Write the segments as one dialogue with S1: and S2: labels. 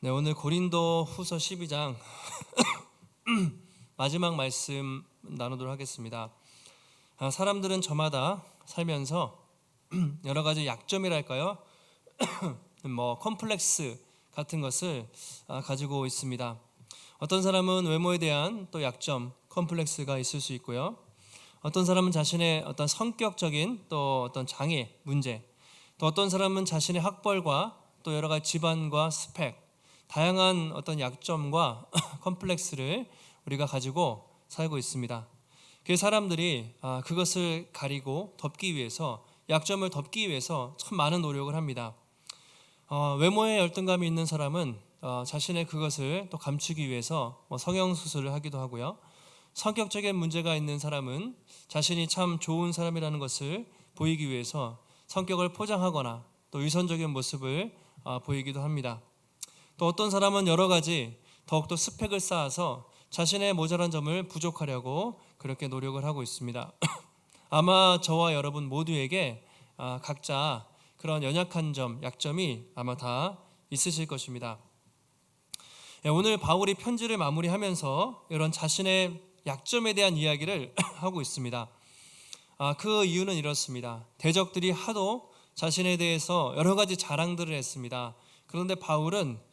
S1: 네, 오늘 고린도 후서 12장 마지막 말씀 나누도록 하겠습니다. 사람들은 저마다 살면서 여러 가지 약점이랄까요? 컴플렉스 같은 것을 가지고 있습니다. 어떤 사람은 외모에 대한 또 약점, 컴플렉스가 있을 수 있고요. 어떤 사람은 자신의 어떤 성격적인 또 어떤 장애, 문제, 또 어떤 사람은 자신의 학벌과 또 여러 가지 집안과 스펙, 다양한 어떤 약점과 컴플렉스를 우리가 가지고 살고 있습니다. 그 사람들이 그것을 가리고 덮기 위해서, 약점을 덮기 위해서 참 많은 노력을 합니다. 외모에 열등감이 있는 사람은 자신의 그것을 또 감추기 위해서 성형수술을 하기도 하고요. 성격적인 문제가 있는 사람은 자신이 참 좋은 사람이라는 것을 보이기 위해서 성격을 포장하거나 또 위선적인 모습을 보이기도 합니다. 또 어떤 사람은 여러 가지 더욱더 스펙을 쌓아서 자신의 모자란 점을 부족하려고 그렇게 노력을 하고 있습니다. 아마 저와 여러분 모두에게 각자 그런 연약한 점, 약점이 아마 다 있으실 것입니다. 오늘 바울이 편지를 마무리하면서 이런 자신의 약점에 대한 이야기를 하고 있습니다. 그 이유는 이렇습니다. 대적들이 하도 자신에 대해서 여러 가지 자랑들을 했습니다. 그런데 바울은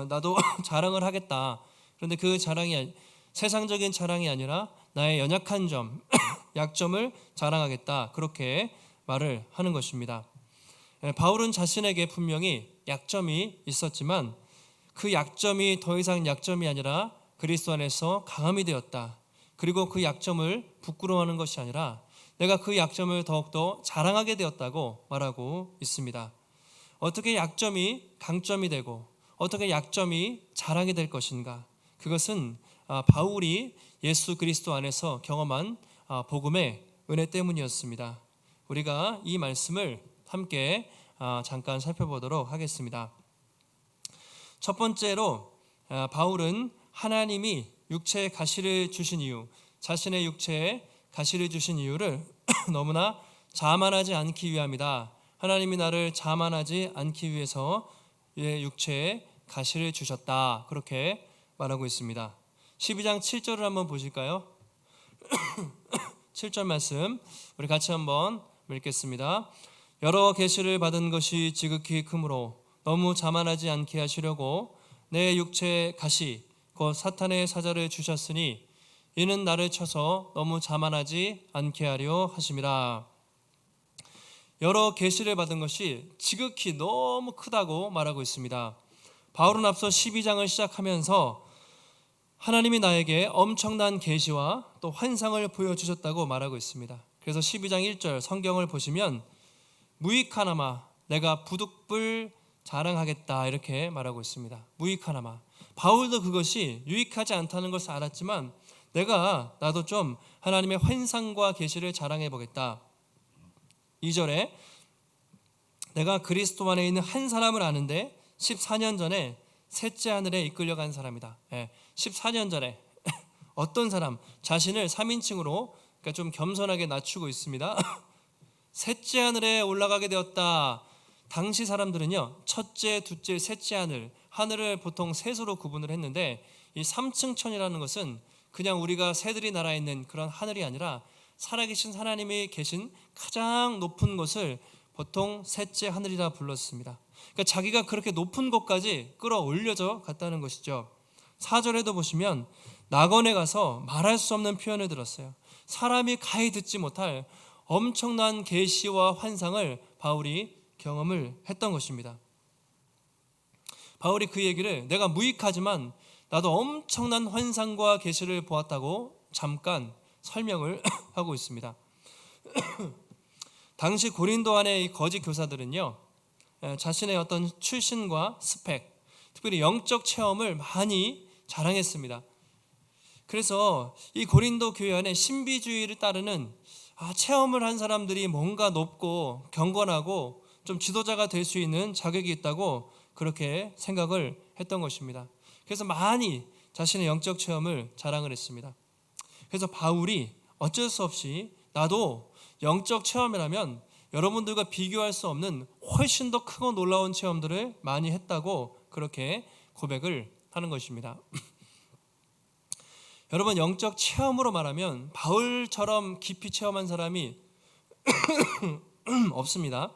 S1: 나도 자랑을 하겠다. 그런데 그 자랑이 세상적인 자랑이 아니라 나의 연약한 점, 약점을 자랑하겠다. 그렇게 말을 하는 것입니다. 바울은 자신에게 분명히 약점이 있었지만 그 약점이 더 이상 약점이 아니라 그리스도 안에서 강함이 되었다. 그리고 그 약점을 부끄러워하는 것이 아니라 내가 그 약점을 더욱더 자랑하게 되었다고 말하고 있습니다. 어떻게 약점이 강점이 되고 어떻게 약점이 자랑이 될 것인가? 그것은 바울이 예수 그리스도 안에서 경험한 복음의 은혜 때문이었습니다. 우리가 이 말씀을 함께 잠깐 살펴보도록 하겠습니다. 첫 번째로 바울은 하나님이 육체에 가시를 주신 이유, 자신의 육체에 가시를 주신 이유를 너무나 자만하지 않기 위함이다. 하나님이 나를 자만하지 않기 위해서 육체에 가시를 주셨다. 그렇게 말하고 있습니다. 12장 7절을 한번 보실까요? 7절 말씀 우리 같이 한번 읽겠습니다. 여러 계시를 받은 것이 지극히 크므로 너무 자만하지 않게 하시려고 내 육체에 가시 곧 사탄의 사자를 주셨으니 이는 나를 쳐서 너무 자만하지 않게 하려 하심이라. 여러 계시를 받은 것이 지극히 너무 크다고 말하고 있습니다. 바울은 앞서 12장을 시작하면서 하나님이 나에게 엄청난 계시와 또 환상을 보여주셨다고 말하고 있습니다. 그래서 12장 1절 성경을 보시면 무익하나마 내가 부득불 자랑하겠다 이렇게 말하고 있습니다. 무익하나마. 바울도 그것이 유익하지 않다는 것을 알았지만 나도 좀 하나님의 환상과 계시를 자랑해 보겠다. 2절에 내가 그리스도 안에 있는 한 사람을 아는데 14년 전에 셋째 하늘에 이끌려간 사람이다. 14년 전에 어떤 사람, 자신을 3인칭으로 그러니까 좀 겸손하게 낮추고 있습니다. 셋째 하늘에 올라가게 되었다. 당시 사람들은요, 첫째, 둘째, 셋째 하늘을 보통 셋으로 구분을 했는데 이 3층 천이라는 것은 그냥 우리가 새들이 날아 있는 그런 하늘이 아니라 살아계신 하나님이 계신 가장 높은 곳을 보통 셋째 하늘이라 불렀습니다. 그러니까 자기가 그렇게 높은 곳까지 끌어올려져 갔다는 것이죠. 4절에도 보시면 낙원에 가서 말할 수 없는 표현을 들었어요. 사람이 가히 듣지 못할 엄청난 계시와 환상을 바울이 경험을 했던 것입니다. 바울이 그 얘기를 내가 무익하지만 나도 엄청난 환상과 계시를 보았다고 잠깐 설명을 하고 있습니다. 당시 고린도 안의 이 거짓 교사들은요, 자신의 어떤 출신과 스펙, 특별히 영적 체험을 많이 자랑했습니다. 그래서 이 고린도 교회 안에 신비주의를 따르는 체험을 한 사람들이 뭔가 높고 경건하고 좀 지도자가 될 수 있는 자격이 있다고 그렇게 생각을 했던 것입니다. 그래서 많이 자신의 영적 체험을 자랑을 했습니다. 그래서 바울이 어쩔 수 없이 나도 영적 체험이라면 여러분들과 비교할 수 없는 훨씬 더 크고 놀라운 체험들을 많이 했다고 그렇게 고백을 하는 것입니다. 여러분, 영적 체험으로 말하면 바울처럼 깊이 체험한 사람이 없습니다.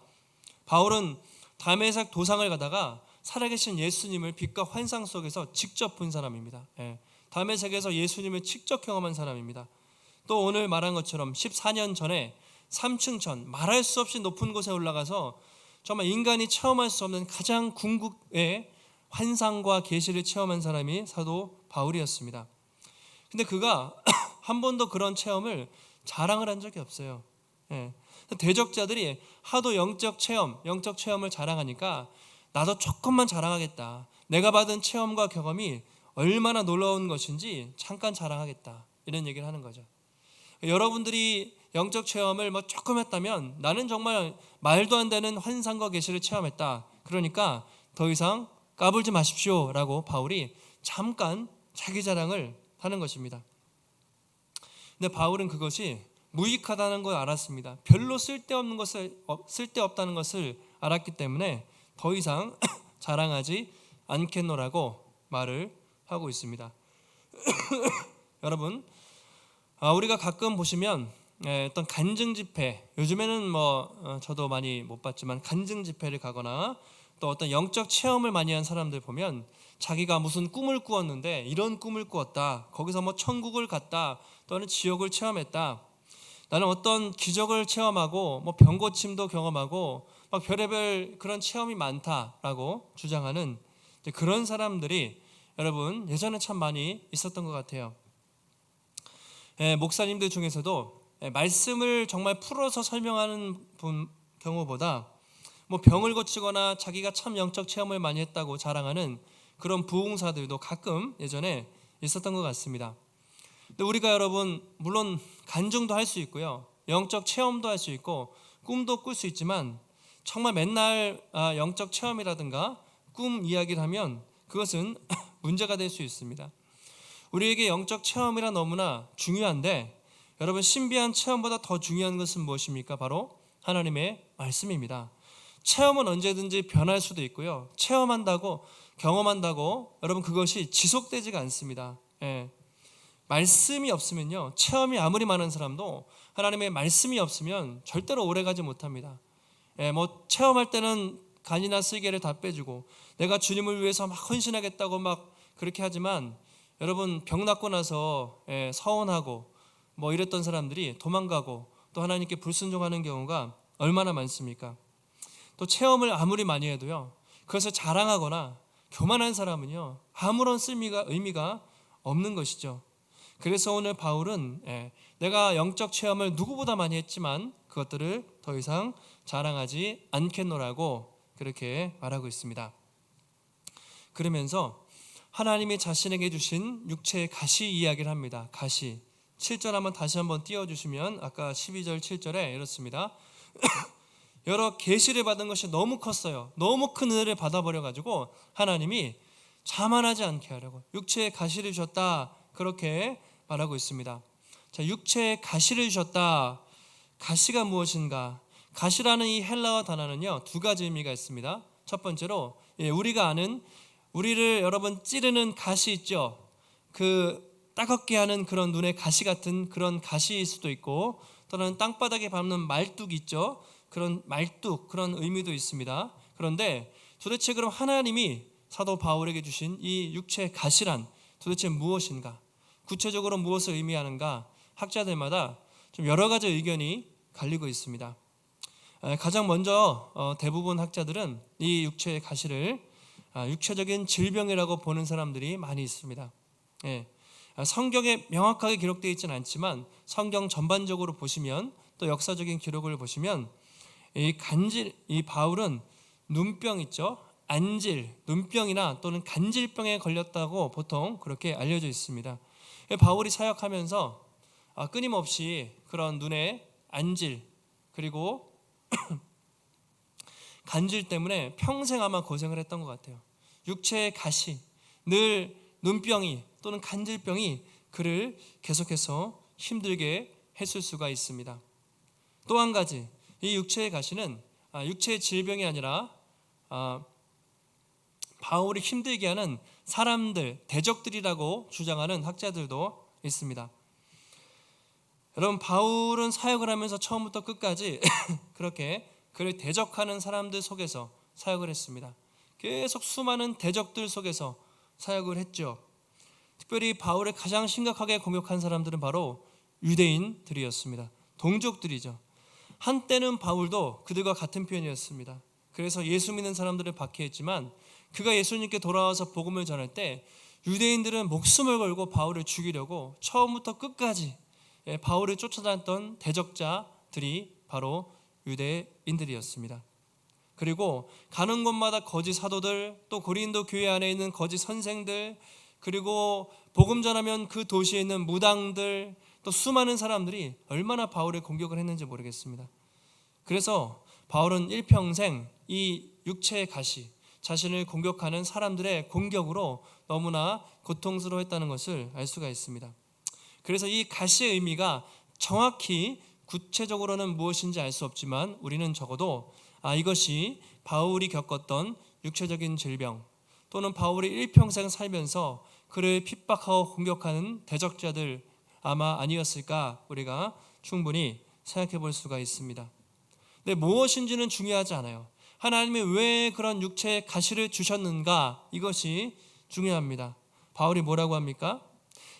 S1: 바울은 다메섹 도상을 가다가 살아계신 예수님을 빛과 환상 속에서 직접 본 사람입니다. 다메섹에서 예수님을 직접 경험한 사람입니다. 또 오늘 말한 것처럼 14년 전에 삼층천, 말할 수 없이 높은 곳에 올라가서 정말 인간이 체험할 수 없는 가장 궁극의 환상과 계시를 체험한 사람이 사도 바울이었습니다. 근데 그가 한 번도 그런 체험을 자랑을 한 적이 없어요. 대적자들이 하도 영적 체험을 자랑하니까 나도 조금만 자랑하겠다. 내가 받은 체험과 경험이 얼마나 놀라운 것인지 잠깐 자랑하겠다. 이런 얘기를 하는 거죠. 여러분들이 영적 체험을 조금 했다면 나는 정말 말도 안 되는 환상과 계시를 체험했다. 그러니까 더 이상 까불지 마십시오 라고 바울이 잠깐 자기 자랑을 하는 것입니다. 근데 바울은 그것이 무익하다는 걸 알았습니다. 별로 쓸데없다는 것을 알았기 때문에 더 이상 자랑하지 않겠노라고 말을 하고 있습니다. 여러분, 우리가 가끔 보시면 어떤 간증 집회, 요즘에는 저도 많이 못 봤지만 간증 집회를 가거나 또 어떤 영적 체험을 많이 한 사람들 보면 자기가 무슨 꿈을 꾸었는데 이런 꿈을 꾸었다, 거기서 천국을 갔다, 또는 지옥을 체험했다, 나는 어떤 기적을 체험하고 병고침도 경험하고 막 별의별 그런 체험이 많다라고 주장하는 그런 사람들이 여러분 예전에 참 많이 있었던 것 같아요. 목사님들 중에서도 말씀을 정말 풀어서 설명하는 경우보다 병을 고치거나 자기가 참 영적 체험을 많이 했다고 자랑하는 그런 부흥사들도 가끔 예전에 있었던 것 같습니다. 근데 우리가 여러분 물론 간증도 할 수 있고요, 영적 체험도 할 수 있고 꿈도 꿀 수 있지만 정말 맨날 영적 체험이라든가 꿈 이야기를 하면 그것은 문제가 될 수 있습니다. 우리에게 영적 체험이란 너무나 중요한데 여러분, 신비한 체험보다 더 중요한 것은 무엇입니까? 바로 하나님의 말씀입니다. 체험은 언제든지 변할 수도 있고요, 체험한다고 경험한다고 여러분 그것이 지속되지가 않습니다. 말씀이 없으면요, 체험이 아무리 많은 사람도 하나님의 말씀이 없으면 절대로 오래가지 못합니다. 체험할 때는 간이나 쓸개를 다 빼주고 내가 주님을 위해서 막 헌신하겠다고 막 그렇게 하지만 여러분 병 낫고 나서 서운하고 이랬던 사람들이 도망가고 또 하나님께 불순종하는 경우가 얼마나 많습니까? 또 체험을 아무리 많이 해도요, 그것을 자랑하거나 교만한 사람은요 아무런 의미가 없는 것이죠. 그래서 오늘 바울은 내가 영적 체험을 누구보다 많이 했지만 그것들을 더 이상 자랑하지 않겠노라고 그렇게 말하고 있습니다. 그러면서 하나님이 자신에게 주신 육체의 가시 이야기를 합니다. 가시 7절 한번 다시 한번 띄워주시면 아까 12절 7절에 이렇습니다. 여러 계시를 받은 것이 너무 컸어요. 너무 큰 은혜를 받아버려가지고 하나님이 자만하지 않게 하려고 육체의 가시를 주셨다, 그렇게 말하고 있습니다. 자, 육체의 가시를 주셨다. 가시가 무엇인가? 가시라는 이 헬라어 단어는요 두 가지 의미가 있습니다. 첫 번째로 우리가 아는, 우리를 여러분 찌르는 가시 있죠, 그 따갑게 하는 그런 눈에 가시 같은 그런 가시일 수도 있고, 또는 땅바닥에 밟는 말뚝 있죠, 그런 말뚝, 그런 의미도 있습니다. 그런데 도대체 그럼 하나님이 사도 바울에게 주신 이 육체의 가시란 도대체 무엇인가? 구체적으로 무엇을 의미하는가? 학자들마다 좀 여러 가지 의견이 갈리고 있습니다. 가장 먼저 대부분 학자들은 이 육체의 가시를 육체적인 질병이라고 보는 사람들이 많이 있습니다. 성경에 명확하게 기록되어 있지는 않지만 성경 전반적으로 보시면 또 역사적인 기록을 보시면 이 바울은 눈병 있죠, 안질, 눈병이나 또는 간질병에 걸렸다고 보통 그렇게 알려져 있습니다. 바울이 사역하면서 끊임없이 그런 눈에 안질 그리고 간질 때문에 평생 아마 고생을 했던 것 같아요. 육체의 가시, 늘 눈병이 또는 간질병이 그를 계속해서 힘들게 했을 수가 있습니다. 또 한 가지, 이 육체의 가시는 육체의 질병이 아니라 바울이 힘들게 하는 사람들, 대적들이라고 주장하는 학자들도 있습니다. 여러분, 바울은 사역을 하면서 처음부터 끝까지 그렇게 그를 대적하는 사람들 속에서 사역을 했습니다. 계속 수많은 대적들 속에서 사역을 했죠. 특별히 바울을 가장 심각하게 공격한 사람들은 바로 유대인들이었습니다. 동족들이죠. 한때는 바울도 그들과 같은 편이었습니다. 그래서 예수 믿는 사람들을 박해했지만 그가 예수님께 돌아와서 복음을 전할 때 유대인들은 목숨을 걸고 바울을 죽이려고 처음부터 끝까지 바울을 쫓아다녔던 대적자들이 바로 유대인들이었습니다. 그리고 가는 곳마다 거짓 사도들, 또 고린도 교회 안에 있는 거짓 선생들, 그리고 복음 전하면 그 도시에 있는 무당들, 또 수많은 사람들이 얼마나 바울을 공격을 했는지 모르겠습니다. 그래서 바울은 일평생 이 육체의 가시, 자신을 공격하는 사람들의 공격으로 너무나 고통스러워했다는 것을 알 수가 있습니다. 그래서 이 가시의 의미가 정확히 구체적으로는 무엇인지 알 수 없지만 우리는 적어도 이것이 바울이 겪었던 육체적인 질병, 또는 바울이 일평생 살면서 그를 핍박하고 공격하는 대적자들 아마 아니었을까 우리가 충분히 생각해 볼 수가 있습니다. 근데 무엇인지는 중요하지 않아요. 하나님이 왜 그런 육체의 가시를 주셨는가, 이것이 중요합니다. 바울이 뭐라고 합니까?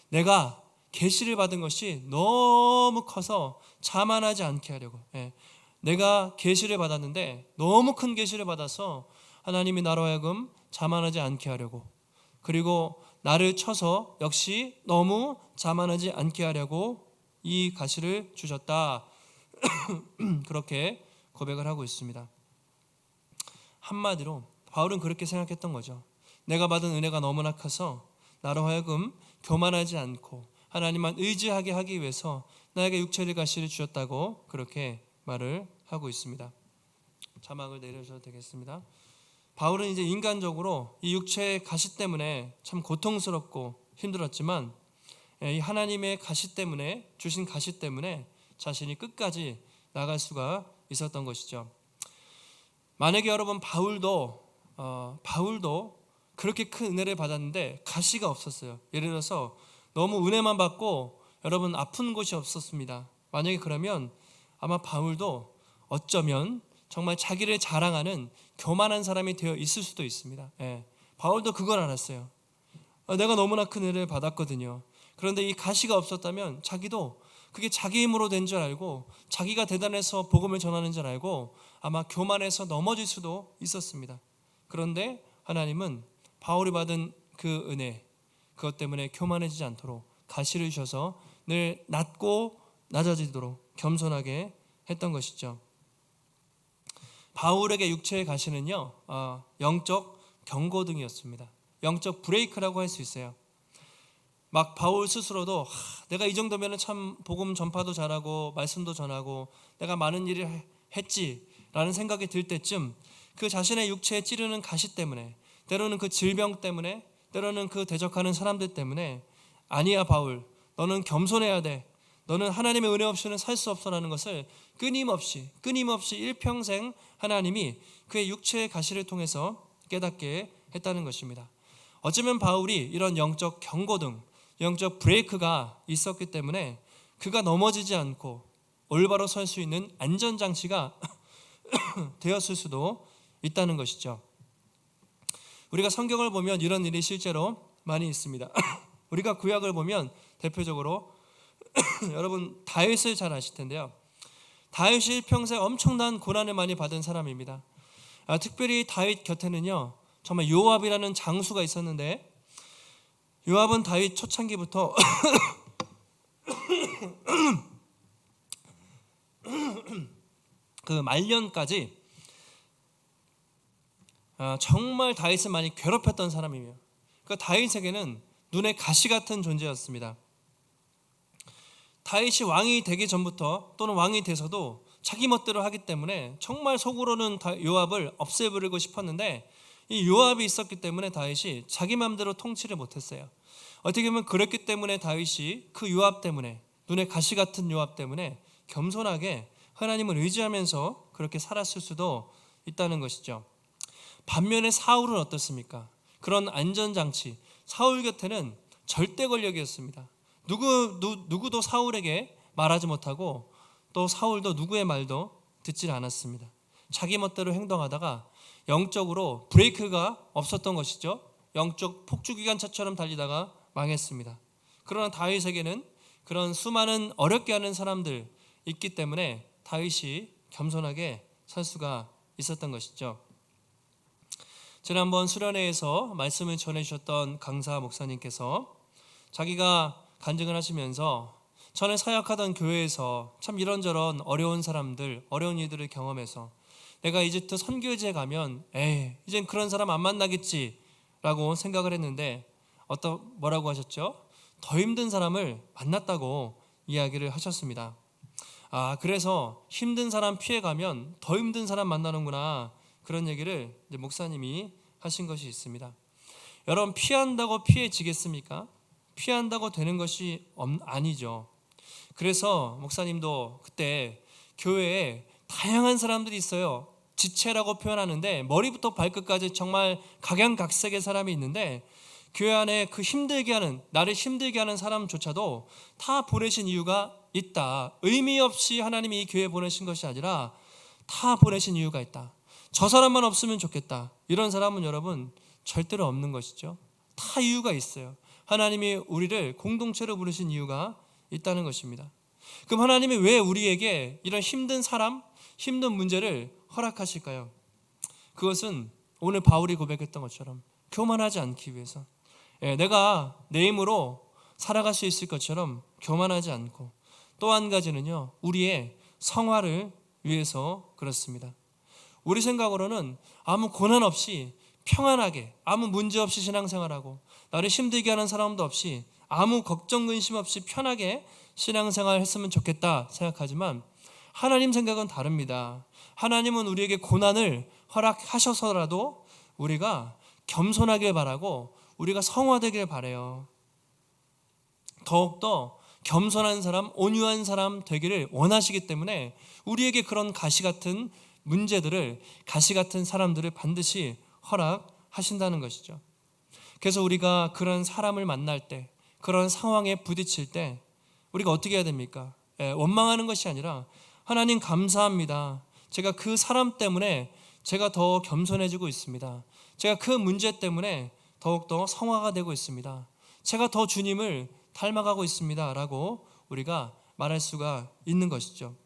S1: 내가 계시를 받은 것이 너무 커서 자만하지 않게 하려고. 내가 계시를 받았는데 너무 큰 계시를 받아서 하나님이 나로 하여금 자만하지 않게 하려고, 그리고 나를 쳐서 역시 너무 자만하지 않게 하려고 이 가시를 주셨다. 그렇게 고백을 하고 있습니다. 한마디로 바울은 그렇게 생각했던 거죠. 내가 받은 은혜가 너무나 커서 나로 하여금 교만하지 않고 하나님만 의지하게 하기 위해서 나에게 육체의 가시를 주셨다고 그렇게 말을 하고 있습니다. 자막을 내려줘도 되겠습니다. 바울은 이제 인간적으로 이 육체의 가시 때문에 참 고통스럽고 힘들었지만 이 하나님의 가시 때문에, 주신 가시 때문에 자신이 끝까지 나갈 수가 있었던 것이죠. 만약에 여러분 바울도 그렇게 큰 은혜를 받았는데 가시가 없었어요. 예를 들어서 너무 은혜만 받고 여러분 아픈 곳이 없었습니다. 만약에 그러면 아마 바울도 어쩌면 정말 자기를 자랑하는 교만한 사람이 되어 있을 수도 있습니다. 바울도 그걸 알았어요. 내가 너무나 큰 은혜를 받았거든요. 그런데 이 가시가 없었다면 자기도 그게 자기 힘으로 된 줄 알고, 자기가 대단해서 복음을 전하는 줄 알고 아마 교만해서 넘어질 수도 있었습니다. 그런데 하나님은 바울이 받은 그 은혜, 그것 때문에 교만해지지 않도록 가시를 주셔서 늘 낮고 낮아지도록 겸손하게 했던 것이죠. 바울에게 육체의 가시는요, 영적 경고등이었습니다. 영적 브레이크라고 할 수 있어요. 막 바울 스스로도 내가 이 정도면 참 복음 전파도 잘하고 말씀도 전하고 내가 많은 일을 했지라는 생각이 들 때쯤 그 자신의 육체에 찌르는 가시 때문에, 때로는 그 질병 때문에, 때로는 그 대적하는 사람들 때문에 아니야 바울, 너는 겸손해야 돼, 너는 하나님의 은혜 없이는 살 수 없어라는 것을 끊임없이 일평생 하나님이 그의 육체의 가시를 통해서 깨닫게 했다는 것입니다. 어쩌면 바울이 이런 영적 경고등, 영적 브레이크가 있었기 때문에 그가 넘어지지 않고 올바로 설 수 있는 안전장치가 되었을 수도 있다는 것이죠. 우리가 성경을 보면 이런 일이 실제로 많이 있습니다. 우리가 구약을 보면 대표적으로 여러분 다윗을 잘 아실 텐데요. 다윗이 평생 엄청난 고난을 많이 받은 사람입니다. 특별히 다윗 곁에는요, 정말 요압이라는 장수가 있었는데, 요압은 다윗 초창기부터 그 말년까지 정말 다윗을 많이 괴롭혔던 사람이에요. 그 다윗에게는 눈에 가시 같은 존재였습니다. 다윗이 왕이 되기 전부터 또는 왕이 돼서도 자기 멋대로 하기 때문에 정말 속으로는 요압을 없애버리고 싶었는데, 이 요압이 있었기 때문에 다윗이 자기 마음대로 통치를 못했어요. 어떻게 보면 그랬기 때문에 다윗이 그 요압 때문에, 눈에 가시 같은 요압 때문에 겸손하게 하나님을 의지하면서 그렇게 살았을 수도 있다는 것이죠. 반면에 사울은 어떻습니까? 그런 안전장치, 사울 곁에는 절대 권력이었습니다. 누구도 사울에게 말하지 못하고 또 사울도 누구의 말도 듣질 않았습니다. 자기 멋대로 행동하다가 영적으로 브레이크가 없었던 것이죠. 영적 폭주기관차처럼 달리다가 망했습니다. 그러나 다윗에게는 그런 수많은 어렵게 하는 사람들 있기 때문에 다윗이 겸손하게 살 수가 있었던 것이죠. 지난번 수련회에서 말씀을 전해주셨던 강사 목사님께서 자기가 간증을 하시면서 전에 사역하던 교회에서 참 이런저런 어려운 사람들, 어려운 일들을 경험해서 내가 이집트 선교지에 가면 이젠 그런 사람 안 만나겠지 라고 생각을 했는데 뭐라고 하셨죠? 더 힘든 사람을 만났다고 이야기를 하셨습니다. 그래서 힘든 사람 피해가면 더 힘든 사람 만나는구나, 그런 얘기를 이제 목사님이 하신 것이 있습니다. 여러분, 피한다고 피해지겠습니까? 피한다고 되는 것이 아니죠. 그래서 목사님도 그때 교회에 다양한 사람들이 있어요. 지체라고 표현하는데 머리부터 발끝까지 정말 각양각색의 사람이 있는데 교회 안에 그 나를 힘들게 하는 사람조차도 다 보내신 이유가 있다. 의미 없이 하나님이 이 교회에 보내신 것이 아니라 다 보내신 이유가 있다. 저 사람만 없으면 좋겠다, 이런 사람은 여러분 절대로 없는 것이죠. 다 이유가 있어요. 하나님이 우리를 공동체로 부르신 이유가 있다는 것입니다. 그럼 하나님이 왜 우리에게 이런 힘든 사람, 힘든 문제를 허락하실까요? 그것은 오늘 바울이 고백했던 것처럼 교만하지 않기 위해서, 내가 내 힘으로 살아갈 수 있을 것처럼 교만하지 않고, 또 한 가지는요, 우리의 성화를 위해서 그렇습니다. 우리 생각으로는 아무 고난 없이 평안하게, 아무 문제 없이 신앙생활하고 나를 힘들게 하는 사람도 없이 아무 걱정 근심 없이 편하게 신앙생활 했으면 좋겠다 생각하지만 하나님 생각은 다릅니다. 하나님은 우리에게 고난을 허락하셔서라도 우리가 겸손하길 바라고 우리가 성화되길 바라요. 더욱더 겸손한 사람, 온유한 사람 되기를 원하시기 때문에 우리에게 그런 가시 같은 문제들을, 가시 같은 사람들을 반드시 허락하신다는 것이죠. 그래서 우리가 그런 사람을 만날 때, 그런 상황에 부딪힐 때 우리가 어떻게 해야 됩니까? 원망하는 것이 아니라 하나님 감사합니다. 제가 그 사람 때문에 제가 더 겸손해지고 있습니다. 제가 그 문제 때문에 더욱더 성화가 되고 있습니다. 제가 더 주님을 닮아가고 있습니다 라고 우리가 말할 수가 있는 것이죠.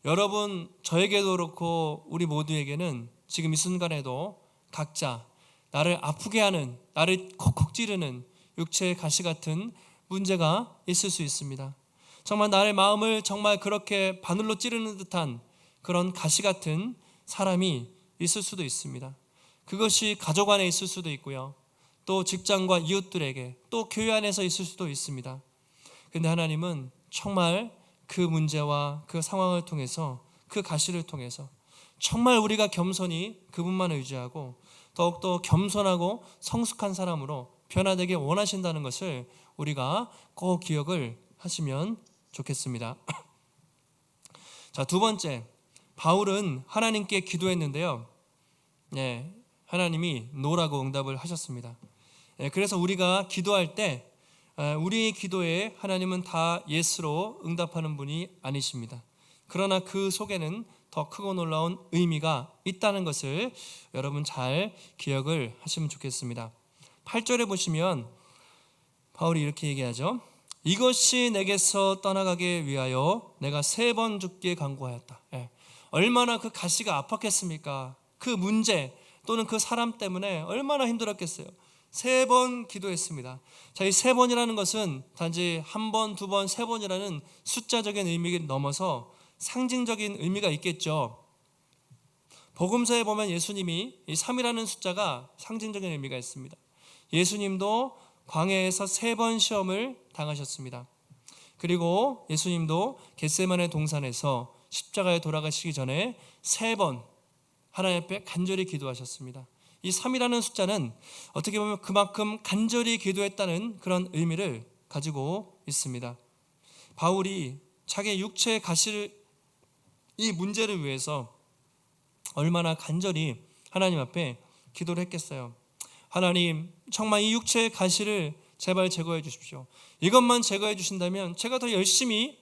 S1: 여러분, 저에게도 그렇고 우리 모두에게는 지금 이 순간에도 각자 나를 아프게 하는, 나를 콕콕 찌르는 육체의 가시 같은 문제가 있을 수 있습니다. 정말 나의 마음을 정말 그렇게 바늘로 찌르는 듯한 그런 가시 같은 사람이 있을 수도 있습니다. 그것이 가족 안에 있을 수도 있고요, 또 직장과 이웃들에게, 또 교회 안에서 있을 수도 있습니다. 근데 하나님은 정말 그 문제와 그 상황을 통해서, 그 가시를 통해서 정말 우리가 겸손히 그분만을 유지하고 더욱더 겸손하고 성숙한 사람으로 변화되길 원하신다는 것을 우리가 꼭 기억을 하시면 좋겠습니다. 자, 두 번째, 바울은 하나님께 기도했는데요, 하나님이 노라고 응답을 하셨습니다. 그래서 우리가 기도할 때 우리의 기도에 하나님은 다 예스로 응답하는 분이 아니십니다. 그러나 그 속에는 더 크고 놀라운 의미가 있다는 것을 여러분 잘 기억을 하시면 좋겠습니다. 8절에 보시면 바울이 이렇게 얘기하죠. 이것이 내게서 떠나가게 위하여 내가 3번 죽게 간구하였다. 얼마나 그 가시가 아팠겠습니까? 그 문제 또는 그 사람 때문에 얼마나 힘들었겠어요. 3번 기도했습니다. 자, 이 3번이라는 것은 단지 1번, 2번, 3번이라는 숫자적인 의미를 넘어서 상징적인 의미가 있겠죠. 복음서에 보면 예수님이 이 3이라는 숫자가 상징적인 의미가 있습니다. 예수님도 광야에서 3번 시험을 당하셨습니다. 그리고 예수님도 겟세마네 동산에서 십자가에 돌아가시기 전에 3번 하나님 앞에 간절히 기도하셨습니다. 이 3이라는 숫자는 어떻게 보면 그만큼 간절히 기도했다는 그런 의미를 가지고 있습니다. 바울이 자기 육체의 가시를, 이 문제를 위해서 얼마나 간절히 하나님 앞에 기도를 했겠어요? 하나님, 정말 이 육체의 가시를 제발 제거해 주십시오. 이것만 제거해 주신다면 제가 더 열심히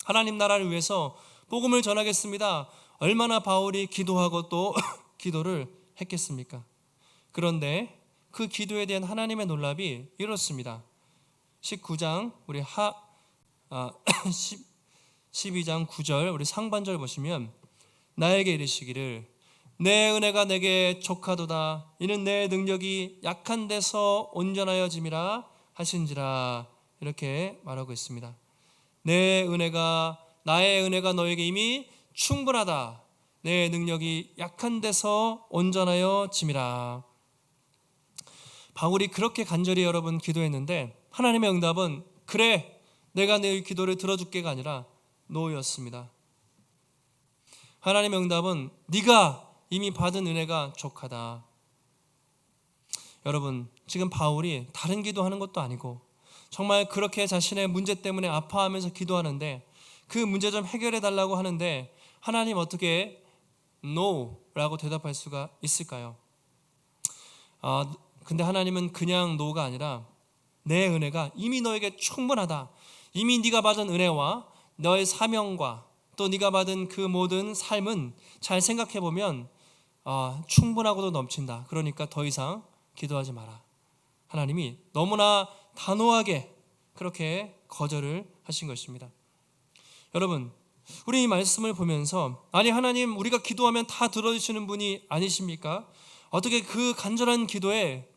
S1: 하나님 나라를 위해서 복음을 전하겠습니다. 얼마나 바울이 기도하고 또 기도를 했겠습니까? 그런데 그 기도에 대한 하나님의 놀랍이 이렇습니다. 19장 우리 12장 9절 우리 상반절 보시면 나에게 이르시기를 내 은혜가 내게 족하도다 이는 내 능력이 약한 데서 온전하여짐이라 하신지라 이렇게 말하고 있습니다. 나의 은혜가 너에게 이미 충분하다. 내 능력이 약한 데서 온전하여짐이라. 바울이 그렇게 간절히 여러분 기도했는데 하나님의 응답은 그래 내가 내 기도를 들어줄게가 아니라 노였습니다. 하나님의 응답은 네가 이미 받은 은혜가 족하다. 여러분 지금 바울이 다른 기도하는 것도 아니고 정말 그렇게 자신의 문제 때문에 아파하면서 기도하는데 그 문제 좀 해결해 달라고 하는데 하나님 어떻게 NO라고 대답할 수가 있을까요? 근데 하나님은 그냥 NO가 아니라 내 은혜가 이미 너에게 충분하다. 이미 네가 받은 은혜와 너의 사명과 또 네가 받은 그 모든 삶은 잘 생각해 보면 충분하고도 넘친다. 그러니까 더 이상 기도하지 마라. 하나님이 너무나 단호하게 그렇게 거절을 하신 것입니다. 여러분, 우리 이 말씀을 보면서 아니 하나님 우리가 기도하면 다 들어주시는 분이 아니십니까? 어떻게 그 간절한 기도에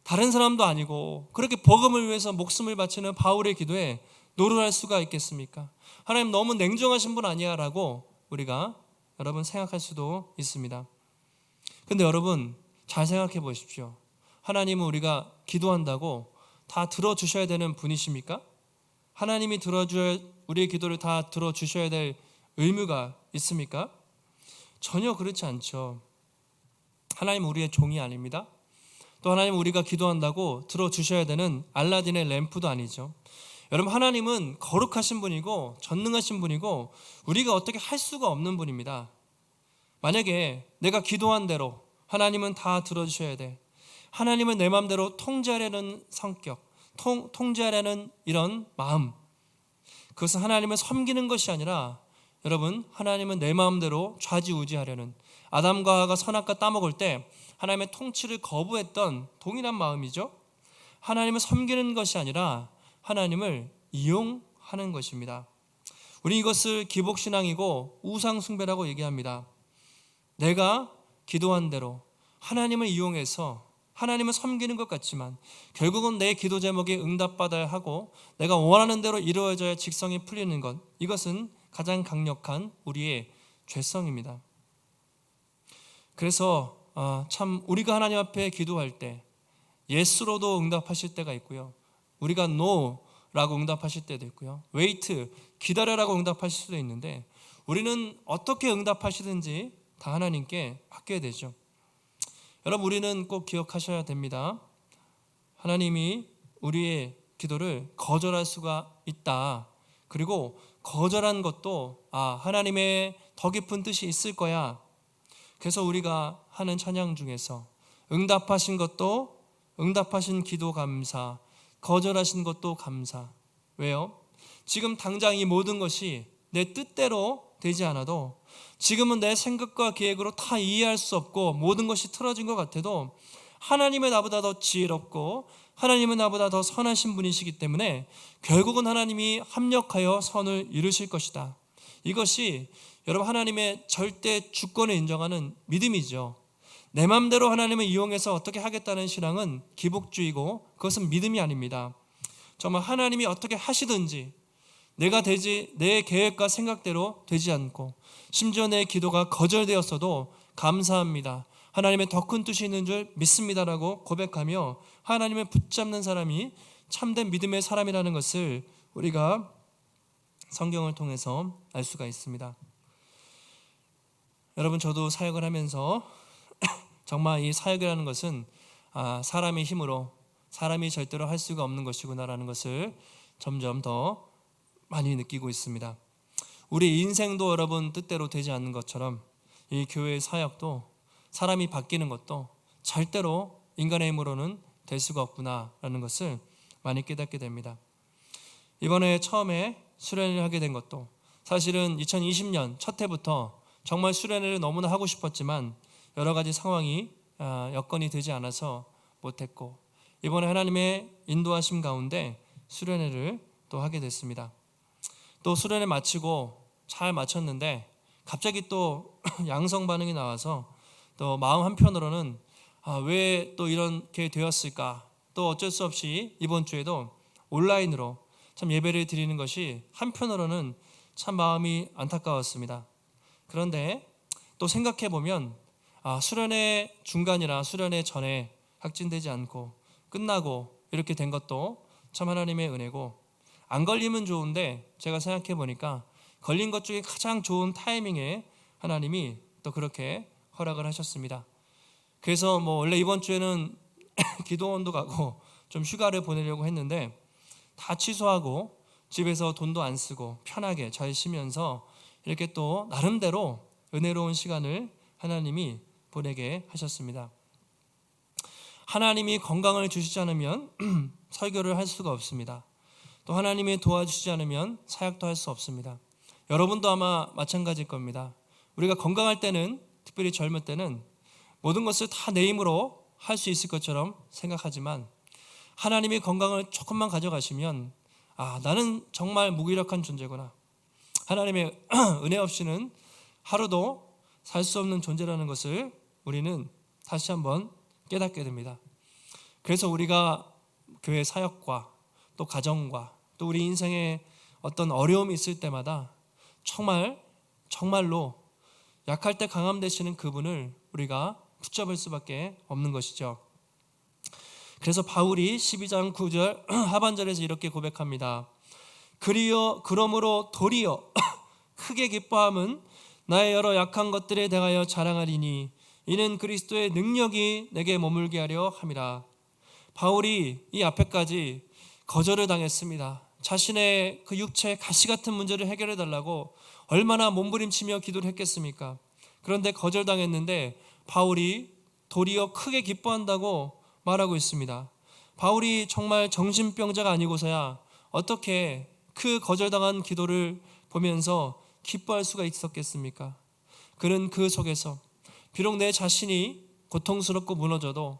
S1: 다른 사람도 아니고 그렇게 복음을 위해서 목숨을 바치는 바울의 기도에 노를 할 수가 있겠습니까? 하나님 너무 냉정하신 분 아니야 라고 우리가 여러분 생각할 수도 있습니다. 근데 여러분 잘 생각해 보십시오. 하나님은 우리가 기도한다고 다 들어주셔야 되는 분이십니까? 하나님이 우리의 기도를 다 들어주셔야 될 의무가 있습니까? 전혀 그렇지 않죠. 하나님은 우리의 종이 아닙니다. 또 하나님은 우리가 기도한다고 들어주셔야 되는 알라딘의 램프도 아니죠. 여러분 하나님은 거룩하신 분이고 전능하신 분이고 우리가 어떻게 할 수가 없는 분입니다. 만약에 내가 기도한 대로 하나님은 다 들어주셔야 돼. 하나님은 내 마음대로 통제하려는 성격, 통제하려는 이런 마음, 그것은 하나님을 섬기는 것이 아니라 여러분 하나님은 내 마음대로 좌지우지하려는 아담과 하와가 선악과 따먹을 때 하나님의 통치를 거부했던 동일한 마음이죠. 하나님을 섬기는 것이 아니라 하나님을 이용하는 것입니다. 우리 이것을 기복신앙이고 우상숭배라고 얘기합니다. 내가 기도한 대로 하나님을 이용해서 하나님을 섬기는 것 같지만 결국은 내 기도 제목이 응답받아야 하고 내가 원하는 대로 이루어져야 직성이 풀리는 것, 이것은 가장 강력한 우리의 죄성입니다. 그래서 참 우리가 하나님 앞에 기도할 때 예스로도 응답하실 때가 있고요, 우리가 NO라고 응답하실 때도 있고요, wait, 기다려라고 응답하실 수도 있는데 우리는 어떻게 응답하시든지 다 하나님께 맡겨야 되죠. 여러분 우리는 꼭 기억하셔야 됩니다. 하나님이 우리의 기도를 거절할 수가 있다. 그리고 거절한 것도 하나님의 더 깊은 뜻이 있을 거야. 그래서 우리가 하는 찬양 중에서 응답하신 것도 응답하신 기도 감사, 거절하신 것도 감사. 왜요? 지금 당장 이 모든 것이 내 뜻대로 되지 않아도 지금은 내 생각과 계획으로 다 이해할 수 없고 모든 것이 틀어진 것 같아도 하나님은 나보다 더 지혜롭고 하나님은 나보다 더 선하신 분이시기 때문에 결국은 하나님이 합력하여 선을 이루실 것이다. 이것이 여러분 하나님의 절대 주권을 인정하는 믿음이죠. 내 마음대로 하나님을 이용해서 어떻게 하겠다는 신앙은 기복주의고 그것은 믿음이 아닙니다. 정말 하나님이 어떻게 하시든지 내 계획과 생각대로 되지 않고 심지어 내 기도가 거절되었어도 감사합니다. 하나님의 더 큰 뜻이 있는 줄 믿습니다라고 고백하며 하나님을 붙잡는 사람이 참된 믿음의 사람이라는 것을 우리가 성경을 통해서 알 수가 있습니다. 여러분 저도 사역을 하면서 정말 이 사역이라는 것은 사람의 힘으로 사람이 절대로 할 수가 없는 것이구나라는 것을 점점 더 많이 느끼고 있습니다. 우리 인생도 여러분 뜻대로 되지 않는 것처럼 이 교회의 사역도 사람이 바뀌는 것도 절대로 인간의 힘으로는 될 수가 없구나라는 것을 많이 깨닫게 됩니다. 이번에 처음에 수련회를 하게 된 것도 사실은 2020년 첫 해부터 정말 수련회를 너무나 하고 싶었지만 여러 가지 상황이 여건이 되지 않아서 못했고, 이번에 하나님의 인도하심 가운데 수련회를 또 하게 됐습니다. 또 수련회 마치고 잘 마쳤는데 갑자기 또 양성 반응이 나와서 또 마음 한편으로는 왜 또 이렇게 되었을까, 또 어쩔 수 없이 이번 주에도 온라인으로 참 예배를 드리는 것이 한편으로는 참 마음이 안타까웠습니다. 그런데 또 생각해 보면 수련회 중간이나 수련회 전에 확진되지 않고 끝나고 이렇게 된 것도 참 하나님의 은혜고, 안 걸리면 좋은데 제가 생각해 보니까 걸린 것 중에 가장 좋은 타이밍에 하나님이 또 그렇게 허락을 하셨습니다. 그래서 원래 이번 주에는 기도원도 가고 좀 휴가를 보내려고 했는데 다 취소하고 집에서 돈도 안 쓰고 편하게 잘 쉬면서 이렇게 또 나름대로 은혜로운 시간을 하나님이 보내게 하셨습니다. 하나님이 건강을 주시지 않으면 설교를 할 수가 없습니다. 또 하나님이 도와주시지 않으면 사역도 할 수 없습니다. 여러분도 아마 마찬가지일 겁니다. 우리가 건강할 때는, 특별히 젊을 때는 모든 것을 다 내 힘으로 할 수 있을 것처럼 생각하지만 하나님이 건강을 조금만 가져가시면 나는 정말 무기력한 존재구나, 하나님의 은혜 없이는 하루도 살 수 없는 존재라는 것을 우리는 다시 한번 깨닫게 됩니다. 그래서 우리가 교회 사역과 또 가정과 또 우리 인생에 어떤 어려움이 있을 때마다 정말로 약할 때 강함 되시는 그분을 우리가 붙잡을 수밖에 없는 것이죠. 그래서 바울이 12장 9절 하반절에서 이렇게 고백합니다. 그러므로 도리어 크게 기뻐함은 나의 여러 약한 것들에 대하여 자랑하리니 이는 그리스도의 능력이 내게 머물게 하려 함이라. 바울이 이 앞에까지 거절을 당했습니다. 자신의 그 육체의 가시 같은 문제를 해결해 달라고 얼마나 몸부림치며 기도를 했겠습니까? 그런데 거절당했는데 바울이 도리어 크게 기뻐한다고 말하고 있습니다. 바울이 정말 정신병자가 아니고서야 어떻게 그 거절당한 기도를 보면서 기뻐할 수가 있었겠습니까? 그는 그 속에서 비록 내 자신이 고통스럽고 무너져도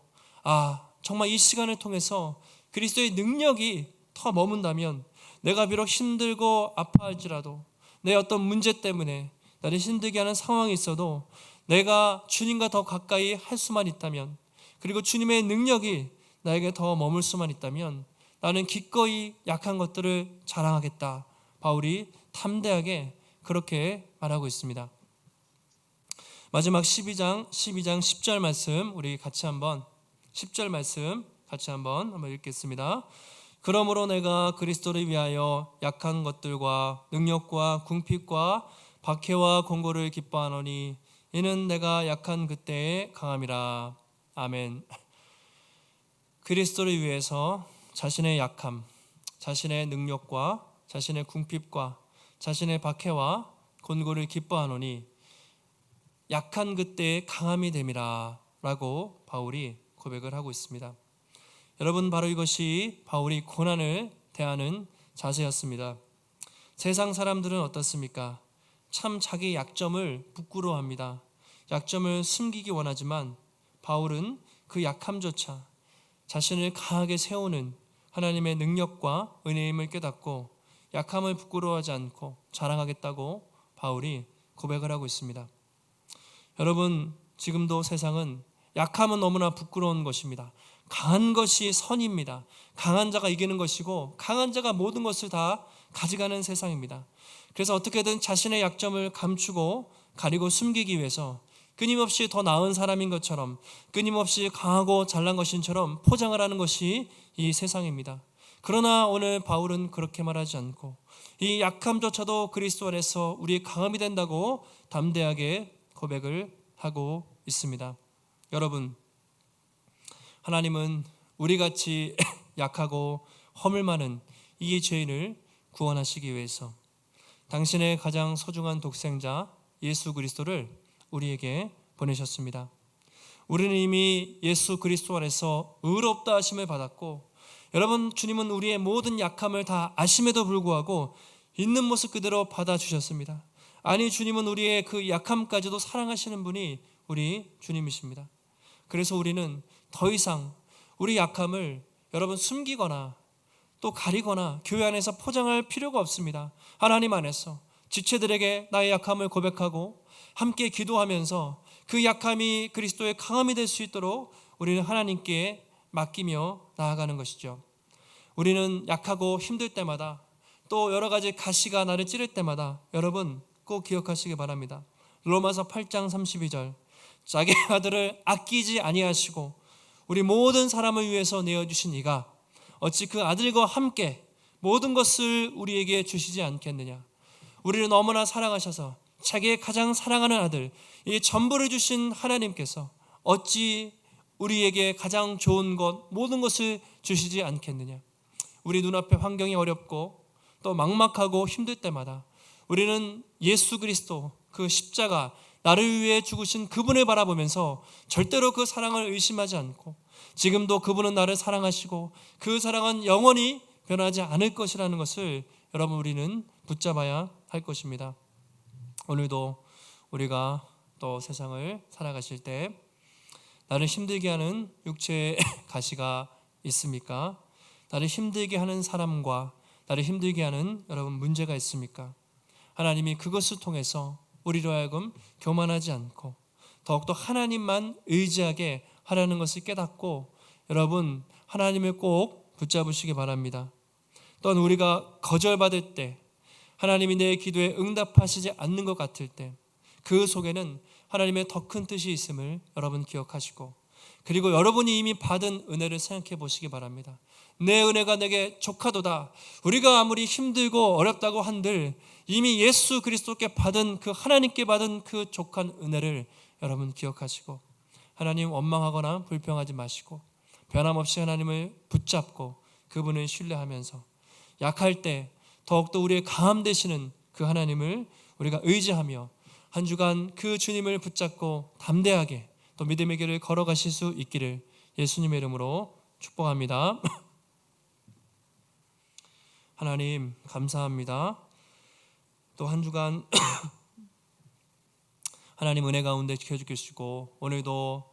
S1: 정말 이 시간을 통해서 그리스도의 능력이 더 머문다면 내가 비록 힘들고 아파할지라도 내 어떤 문제 때문에 나를 힘들게 하는 상황이 있어도 내가 주님과 더 가까이 할 수만 있다면, 그리고 주님의 능력이 나에게 더 머물 수만 있다면 나는 기꺼이 약한 것들을 자랑하겠다. 바울이 담대하게 그렇게 말하고 있습니다. 마지막 12장 10절 말씀 우리 같이 한번 10절 말씀 같이 한번 읽겠습니다. 그러므로 내가 그리스도를 위하여 약한 것들과 능력과 궁핍과 박해와 공고를 기뻐하노니 이는 내가 약한 그때의 강함이라. 아멘. 그리스도를 위해서 자신의 약함, 자신의 능력과 자신의 궁핍과 자신의 박해와 곤고를 기뻐하노니 약한 그때의 강함이 됨이라 라고 바울이 고백을 하고 있습니다. 여러분, 바로 이것이 바울이 고난을 대하는 자세였습니다. 세상 사람들은 어떻습니까? 참 자기 약점을 부끄러워합니다. 약점을 숨기기 원하지만 바울은 그 약함조차 자신을 강하게 세우는 하나님의 능력과 은혜임을 깨닫고 약함을 부끄러워하지 않고 자랑하겠다고 바울이 고백을 하고 있습니다. 여러분, 지금도 세상은 약함은 너무나 부끄러운 것입니다. 강한 것이 선입니다. 강한 자가 이기는 것이고 강한 자가 모든 것을 다 가져가는 세상입니다. 그래서 어떻게든 자신의 약점을 감추고 가리고 숨기기 위해서 끊임없이 더 나은 사람인 것처럼, 끊임없이 강하고 잘난 것인처럼 포장을 하는 것이 이 세상입니다. 그러나 오늘 바울은 그렇게 말하지 않고 이 약함조차도 그리스도 안에서 우리의 강함이 된다고 담대하게 고백을 하고 있습니다. 여러분, 하나님은 우리같이 약하고 허물 많은 이 죄인을 구원하시기 위해서 당신의 가장 소중한 독생자 예수 그리스도를 우리에게 보내셨습니다. 우리는 이미 예수 그리스도 안에서 의롭다 하심을 받았고, 여러분, 주님은 우리의 모든 약함을 다 아심에도 불구하고 있는 모습 그대로 받아주셨습니다. 아니, 주님은 우리의 그 약함까지도 사랑하시는 분이 우리 주님이십니다. 그래서 우리는 더 이상 우리 약함을 여러분 숨기거나 또 가리거나 교회 안에서 포장할 필요가 없습니다. 하나님 안에서 지체들에게 나의 약함을 고백하고 함께 기도하면서 그 약함이 그리스도의 강함이 될 수 있도록 우리는 하나님께 맡기며 나아가는 것이죠. 우리는 약하고 힘들 때마다, 또 여러 가지 가시가 나를 찌를 때마다 여러분 꼭 기억하시기 바랍니다. 로마서 8장 32절, 자기 아들을 아끼지 아니하시고 우리 모든 사람을 위해서 내어주신 이가 어찌 그 아들과 함께 모든 것을 우리에게 주시지 않겠느냐. 우리를 너무나 사랑하셔서 자기의 가장 사랑하는 아들, 이 전부를 주신 하나님께서 어찌 우리에게 가장 좋은 것, 모든 것을 주시지 않겠느냐. 우리 눈앞에 환경이 어렵고 또 막막하고 힘들 때마다 우리는 예수 그리스도 그 십자가, 나를 위해 죽으신 그분을 바라보면서 절대로 그 사랑을 의심하지 않고, 지금도 그분은 나를 사랑하시고 그 사랑은 영원히 변하지 않을 것이라는 것을 여러분 우리는 붙잡아야 할 것입니다. 오늘도 우리가 또 세상을 살아가실 때 나를 힘들게 하는 육체의 가시가 있습니까? 나를 힘들게 하는 사람과 나를 힘들게 하는 여러분 문제가 있습니까? 하나님이 그것을 통해서 우리로 하여금 교만하지 않고 더욱더 하나님만 의지하게 하라는 것을 깨닫고 여러분 하나님을 꼭 붙잡으시기 바랍니다. 또한 우리가 거절받을 때, 하나님이 내 기도에 응답하시지 않는 것 같을 때, 그 속에는 하나님의 더 큰 뜻이 있음을 여러분 기억하시고, 그리고 여러분이 이미 받은 은혜를 생각해 보시기 바랍니다. 내 은혜가 내게 족하도다. 우리가 아무리 힘들고 어렵다고 한들 이미 예수 그리스도께 받은 그 하나님께 받은 그 족한 은혜를 여러분 기억하시고, 하나님 원망하거나 불평하지 마시고 변함없이 하나님을 붙잡고 그분을 신뢰하면서 약할 때 더욱더 우리의 강함 되시는 그 하나님을 우리가 의지하며 한 주간 그 주님을 붙잡고 담대하게 또 믿음의 길을 걸어가실 수 있기를 예수님의 이름으로 축복합니다. 하나님 감사합니다. 또 한 주간 하나님 은혜 가운데 지켜주시고, 오늘도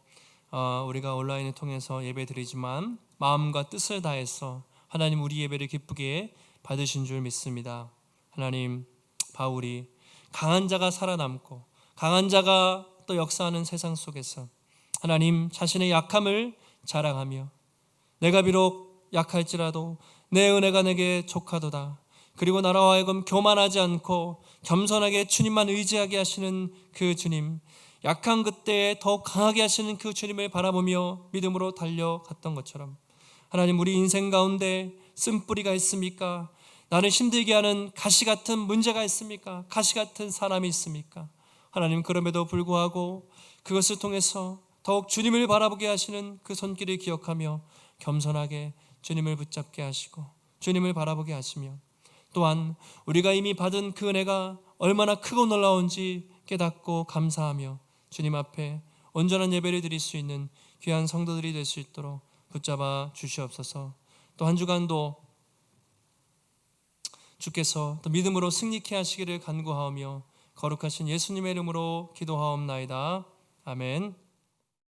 S1: 우리가 온라인을 통해서 예배 드리지만 마음과 뜻을 다해서 하나님 우리 예배를 기쁘게 받으신 줄 믿습니다. 하나님, 바울이 강한 자가 살아남고 강한 자가 또 역사하는 세상 속에서 하나님 자신의 약함을 자랑하며 내가 비록 약할지라도 내 은혜가 내게 족하도다. 그리고 나로 하여금 교만하지 않고 겸손하게 주님만 의지하게 하시는 그 주님, 약한 그때에 더 강하게 하시는 그 주님을 바라보며 믿음으로 달려갔던 것처럼 하나님 우리 인생 가운데 쓴뿌리가 있습니까? 나를 힘들게 하는 가시 같은 문제가 있습니까? 가시 같은 사람이 있습니까? 하나님 그럼에도 불구하고 그것을 통해서 더욱 주님을 바라보게 하시는 그 손길을 기억하며 겸손하게 주님을 붙잡게 하시고 주님을 바라보게 하시며, 또한 우리가 이미 받은 그 은혜가 얼마나 크고 놀라운지 깨닫고 감사하며 주님 앞에 온전한 예배를 드릴 수 있는 귀한 성도들이 될 수 있도록 붙잡아 주시옵소서. 또 한 주간도 주께서 또 믿음으로 승리케 하시기를 간구하오며 거룩하신 예수님의 이름으로 기도하옵나이다. 아멘.